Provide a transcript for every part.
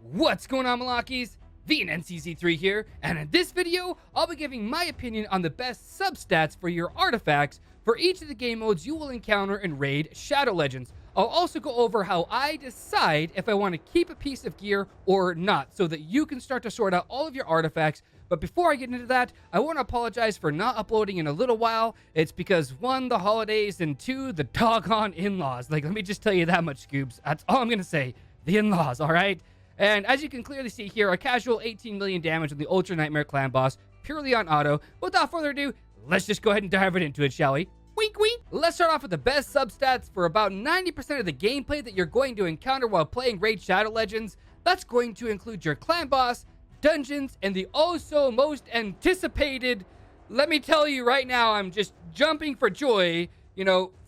What's going on, Malakis? VNNCZ3 here, and in this video, I'll be giving my opinion on the best substats for your artifacts for each of the game modes you will encounter in Raid Shadow Legends. I'll also go over how I decide if I want to keep a piece of gear or not, so that you can start to sort out all of your artifacts. But before I get into that, I want to apologize for not uploading in a little while. It's because 1, the holidays, and 2, the doggone in-laws. Like, let me just tell you that much, Scoobs. That's all I'm going to say. The in-laws, alright? And as you can clearly see here, a casual 18 million damage on the Ultra Nightmare Clan boss, purely on auto. Without further ado, let's just go ahead and dive right into it, shall we? Wink, wink. Let's start off with the best substats for about 90% of the gameplay that you're going to encounter while playing Raid Shadow Legends. That's going to include your clan boss, dungeons, and the also most anticipated, let me tell you right now, I'm just jumping for joy,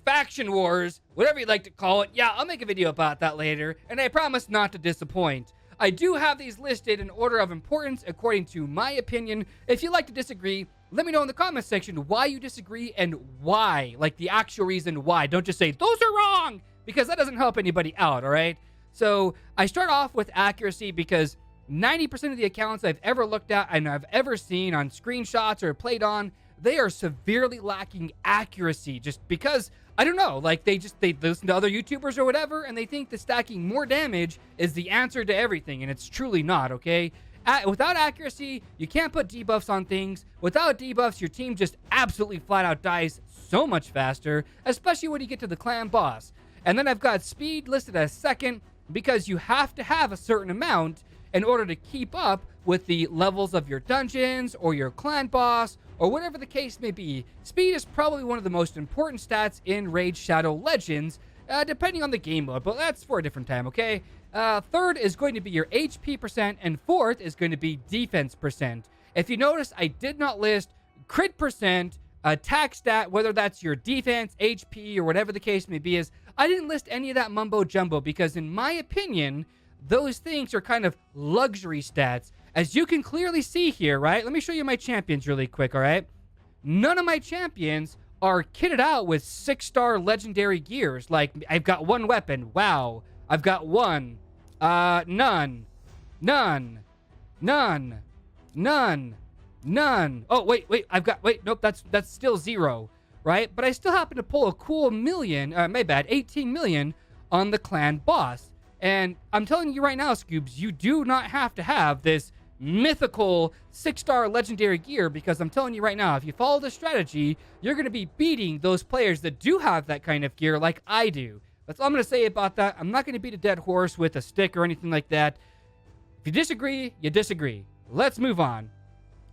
faction wars, whatever you'd like to call it. Yeah, I'll make a video about that later, and I promise not to disappoint. I do have these listed in order of importance according to my opinion. If you'd like to disagree, let me know in the comments section why you disagree and why, like the actual reason why. Don't just say, those are wrong, because that doesn't help anybody out, all right? So I start off with accuracy because 90% of the accounts I've ever looked at and I've ever seen on screenshots or played on, they are severely lacking accuracy just because, I don't know, like they listen to other YouTubers or whatever and they think that stacking more damage is the answer to everything, and it's truly not, okay? Without accuracy, you can't put debuffs on things. Without debuffs, your team just absolutely flat out dies so much faster, especially when you get to the clan boss. And then I've got speed listed as second because you have to have a certain amount in order to keep up with the levels of your dungeons or your clan boss or whatever the case may be. Speed is probably one of the most important stats in Raid Shadow Legends, depending on the game mode, but that's for a different time, okay? Third is going to be your HP percent, and fourth is going to be defense percent. If you notice, I did not list crit percent, attack stat, whether that's your defense, HP, or whatever the case may be, I didn't list any of that mumbo jumbo because in my opinion, those things are kind of luxury stats. As you can clearly see here, right? Let me show you my champions really quick, all right? None of my champions are kitted out with 6-star legendary gears. Like, I've got one weapon. Wow. I've got one. None. Oh, wait. Nope, that's still 0, right? But I still happen to pull a cool 18 million on the clan boss. And I'm telling you right now, Scoobs, you do not have to have this mythical 6-star legendary gear, because I'm telling you right now, if you follow this strategy, you're going to be beating those players that do have that kind of gear like I do. That's all I'm going to say about that. I'm not going to beat a dead horse with a stick or anything like that. If you disagree, you disagree. Let's move on.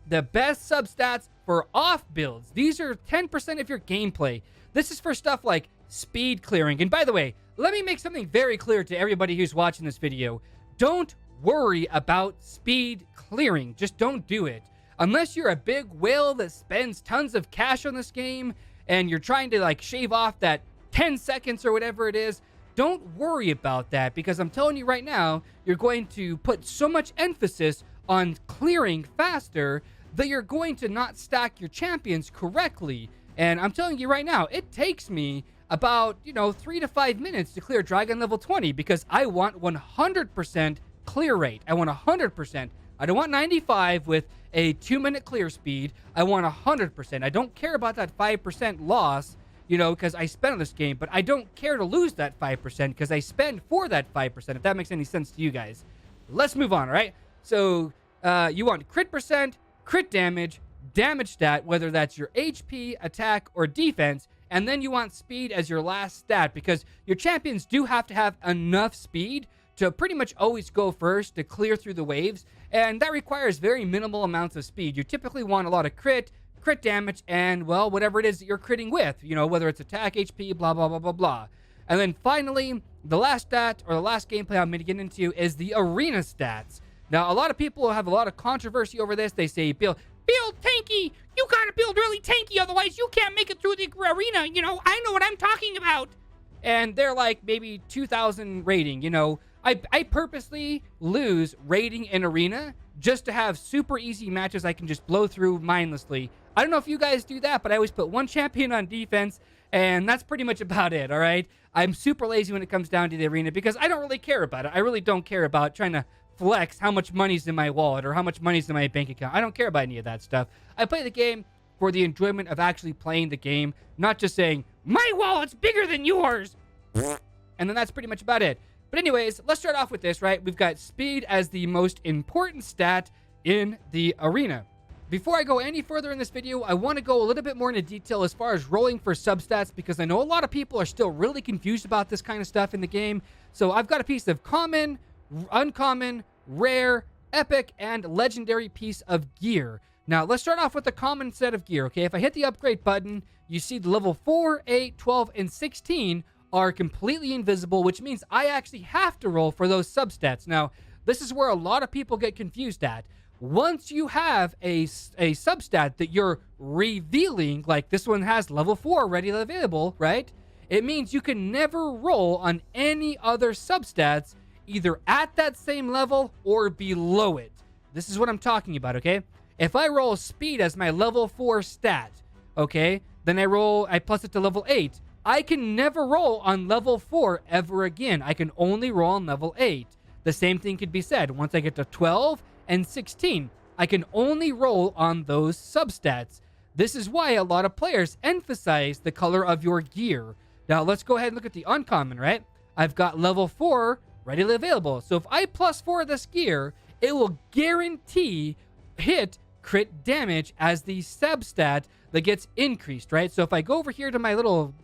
The best substats for off builds. These are 10% of your gameplay. This is for stuff like speed clearing. And by the way, let me make something very clear to everybody who's watching this video. Don't worry about speed clearing. Just don't do it. Unless you're a big whale that spends tons of cash on this game and you're trying to like shave off that 10 seconds or whatever it is, don't worry about that, because I'm telling you right now, you're going to put so much emphasis on clearing faster that you're going to not stack your champions correctly. And I'm telling you right now, it takes me about, 3 to 5 minutes to clear Dragon level 20 because I want 100% clear rate. I want 100%. I don't want 95 with a 2-minute clear speed. I want 100%. I don't care about that 5% loss, because I spent on this game, but I don't care to lose that 5% because I spend for that 5%, if that makes any sense to you guys. Let's move on, all right? So you want crit percent, crit damage, damage stat, whether that's your HP, attack, or defense, and then you want speed as your last stat because your champions do have to have enough speed to pretty much always go first to clear through the waves, and that requires very minimal amounts of speed. You typically want a lot of crit damage, and, well, whatever it is that you're critting with, whether it's attack, HP, blah, blah, blah, blah, blah. And then finally, the last stat, or the last gameplay I'm going to get into is the arena stats. Now, a lot of people have a lot of controversy over this. They say, build tanky! You gotta build really tanky, otherwise you can't make it through the arena, I know what I'm talking about! And they're like maybe 2,000 rating, I purposely lose rating in arena just to have super easy matches I can just blow through mindlessly. I don't know if you guys do that, but I always put one champion on defense, and that's pretty much about it, all right? I'm super lazy when it comes down to the arena because I don't really care about it. I really don't care about trying to flex how much money's in my wallet or how much money's in my bank account. I don't care about any of that stuff. I play the game for the enjoyment of actually playing the game, not just saying, my wallet's bigger than yours. And then that's pretty much about it. But anyways, let's start off with this, right? We've got speed as the most important stat in the arena. Before I go any further in this video, I want to go a little bit more into detail as far as rolling for substats, because I know a lot of people are still really confused about this kind of stuff in the game. So I've got a piece of common, uncommon, rare, epic, and legendary piece of gear. Now, let's start off with the common set of gear, okay? If I hit the upgrade button, you see the level 4, 8, 12, and 16 are completely invisible, which means I actually have to roll for those substats. Now, this is where a lot of people get confused at. Once you have a substat that you're revealing, like this one has level 4 readily available, right? It means you can never roll on any other substats, either at that same level or below it. This is what I'm talking about, okay? If I roll speed as my level 4 stat, okay, then I plus it to level 8. I can never roll on level 4 ever again. I can only roll on level 8. The same thing could be said. Once I get to 12 and 16, I can only roll on those substats. This is why a lot of players emphasize the color of your gear. Now, let's go ahead and look at the uncommon, right? I've got level 4 readily available. So if I plus 4 this gear, it will guarantee hit crit damage as the substat that gets increased, right? So if I go over here to my little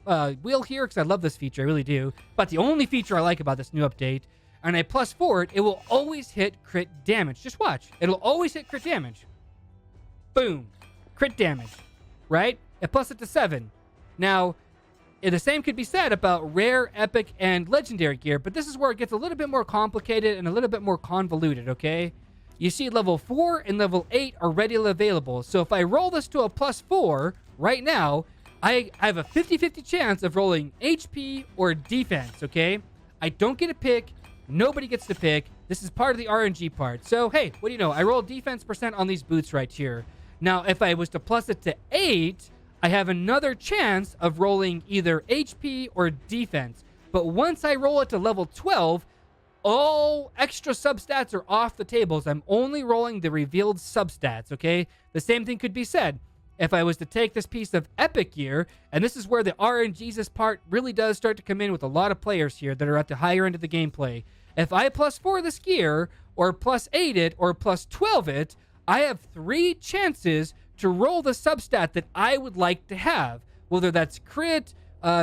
wheel here, because I love this feature, I really do, but the only feature I like about this new update, and I plus 4 it will always hit crit damage. Just watch. It'll always hit crit damage. Boom. Crit damage, right? And plus it to 7. Now, the same could be said about rare, epic, and legendary gear, but this is where it gets a little bit more complicated and a little bit more convoluted, okay? You see level 4 and level 8 are readily available. So if I roll this to a plus 4 right now, I have a 50-50 chance of rolling HP or defense, okay? I don't get to pick. Nobody gets to pick. This is part of the RNG part. So, hey, what do you know? I roll defense percent on these boots right here. Now, if I was to plus it to 8, I have another chance of rolling either HP or defense. But once I roll it to level 12, all extra substats are off the tables. I'm only rolling the revealed substats, okay? The same thing could be said. If I was to take this piece of epic gear, and this is where the RNGesus part really does start to come in with a lot of players here that are at the higher end of the gameplay. If I plus 4 this gear, or plus 8 it, or plus 12 it, I have 3 chances to roll the substat that I would like to have, whether that's crit,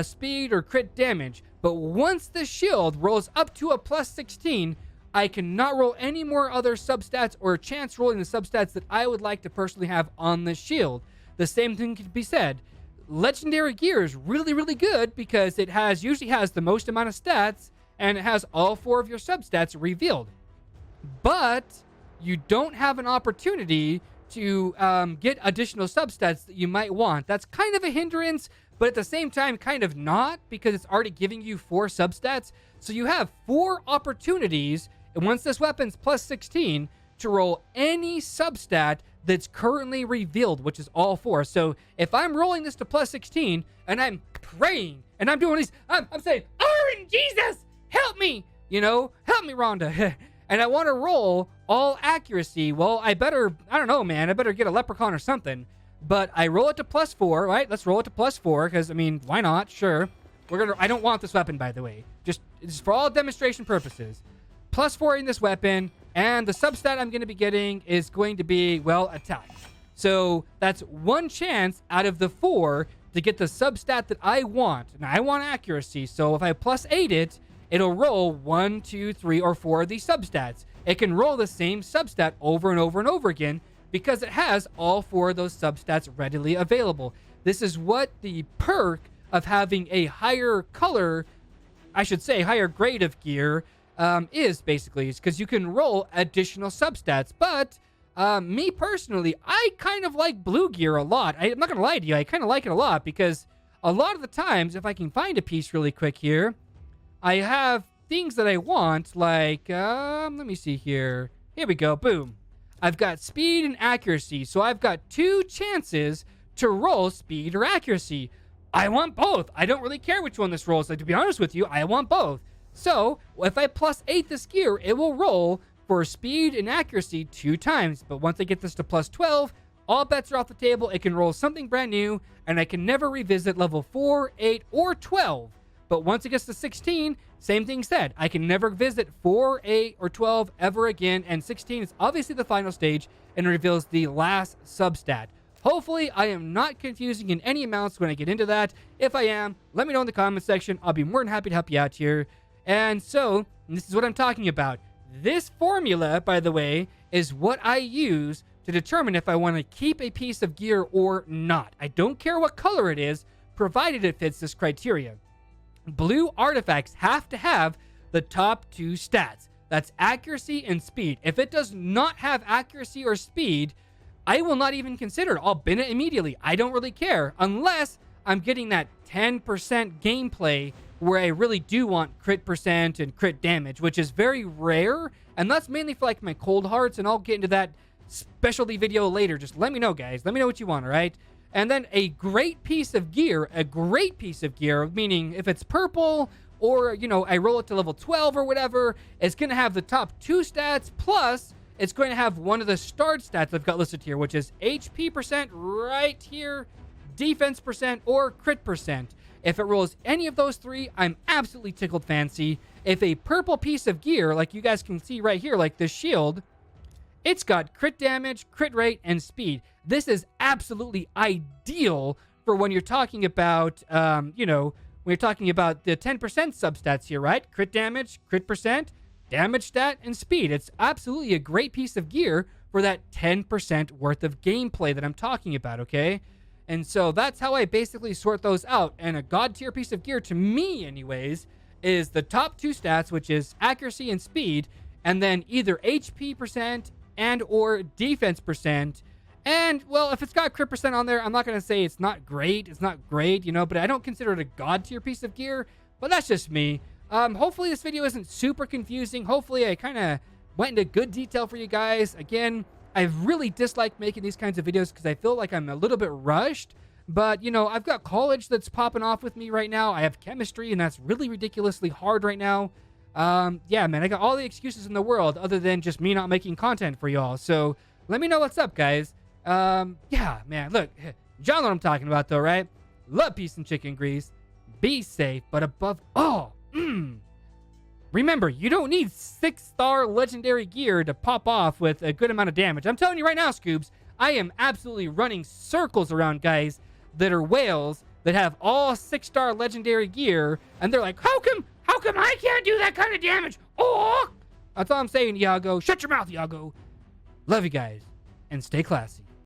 speed, or crit damage. But once the shield rolls up to a plus 16, I cannot roll any more other substats or chance rolling the substats that I would like to personally have on the shield. The same thing could be said. Legendary gear is really, really good because it usually has the most amount of stats and it has all 4 of your substats revealed. But you don't have an opportunity to get additional substats that you might want. That's kind of a hindrance, but at the same time, kind of not, because it's already giving you 4 substats. So you have 4 opportunities, and once this weapon's plus 16, to roll any substat that's currently revealed, which is all 4. So if I'm rolling this to plus 16, and I'm praying, and I'm doing these, I'm saying, RNGesus, help me! You know, help me, Rhonda. And I want to roll all accuracy. Well, I don't know, man. I better get a leprechaun or something. But I roll it to plus 4, right? Let's roll it to plus 4, because, I mean, why not? Sure. I don't want this weapon, by the way. It's for all demonstration purposes. Plus 4 in this weapon, and the substat I'm going to be getting is going to be, well, attack. So that's 1 chance out of the 4 to get the substat that I want. Now, I want accuracy, so if I plus 8 it, it'll roll 1, 2, 3, or 4 of these substats. It can roll the same substat over and over and over again, because it has all 4 of those substats readily available. This is what the perk of having a higher color, I should say higher grade of gear, is basically, is because you can roll additional substats. But me personally, I kind of like blue gear a lot. I'm not going to lie to you, I kind of like it a lot, because a lot of the times, if I can find a piece really quick here, I have things that I want, like, let me see here. Here we go, boom. I've got speed and accuracy, so I've got 2 chances to roll speed or accuracy. I want both. I don't really care which one this rolls. Like, to be honest with you, I want both. So, if I plus 8 this gear, it will roll For speed and accuracy, 2 times. But once I get this to plus 12, all bets are off the table. It can roll something brand new, and I can never revisit level 4, 8, or 12. But once it gets to 16, same thing said. I can never visit 4, 8, or 12 ever again, and 16 is obviously the final stage and reveals the last substat. Hopefully, I am not confusing in any amounts when I get into that. If I am, let me know in the comment section. I'll be more than happy to help you out here. And so, this is what I'm talking about. This formula, by the way, is what I use to determine if I want to keep a piece of gear or not. I don't care what color it is, provided it fits this criteria. Blue artifacts have to have the top 2 stats. That's accuracy and speed. If it does not have accuracy or speed, I will not even consider it. I'll bin it immediately. I don't really care unless I'm getting that 10% gameplay where I really do want crit percent and crit damage, which is very rare. And that's mainly for like my cold hearts, and I'll get into that specialty video later. Just let me know, guys. Let me know what you want, all right? And then a great piece of gear, meaning if it's purple or, you know, I roll it to level 12 or whatever, it's going to have the top 2 stats, plus it's going to have one of the start stats I've got listed here, which is HP percent right here, defense percent, or crit percent. If it rolls any of those 3, I'm absolutely tickled fancy. If a purple piece of gear, like you guys can see right here, like this shield, it's got crit damage, crit rate, and speed. This is absolutely ideal for when you're talking about, when you're talking about the 10% substats here, right? Crit damage, crit percent, damage stat, and speed. It's absolutely a great piece of gear for that 10% worth of gameplay that I'm talking about, okay? And so that's how I basically sort those out. And a god tier piece of gear, to me anyways, is the top 2 stats, which is accuracy and speed, and then either HP percent and or defense percent. And, well, if it's got crit percent on there, I'm not going to say it's not great. It's not great, but I don't consider it a god tier piece of gear. But that's just me. Hopefully this video isn't super confusing. Hopefully I kind of went into good detail for you guys. Again, I really dislike making these kinds of videos because I feel like I'm a little bit rushed. But, I've got college that's popping off with me right now. I have chemistry, and that's really ridiculously hard right now. Yeah, man, I got all the excuses in the world other than just me not making content for y'all. So let me know what's up, guys. Yeah, man, look, y'all know what I'm talking about, though, right? Love, peace, and chicken grease. Be safe, but above all, remember, you don't need 6-star legendary gear to pop off with a good amount of damage. I'm telling you right now, Scoobs, I am absolutely running circles around guys that are whales that have all 6-star legendary gear, and they're like, how come I can't do that kind of damage? Oh, that's all I'm saying, Iago. Shut your mouth, Iago. Love you guys, and stay classy.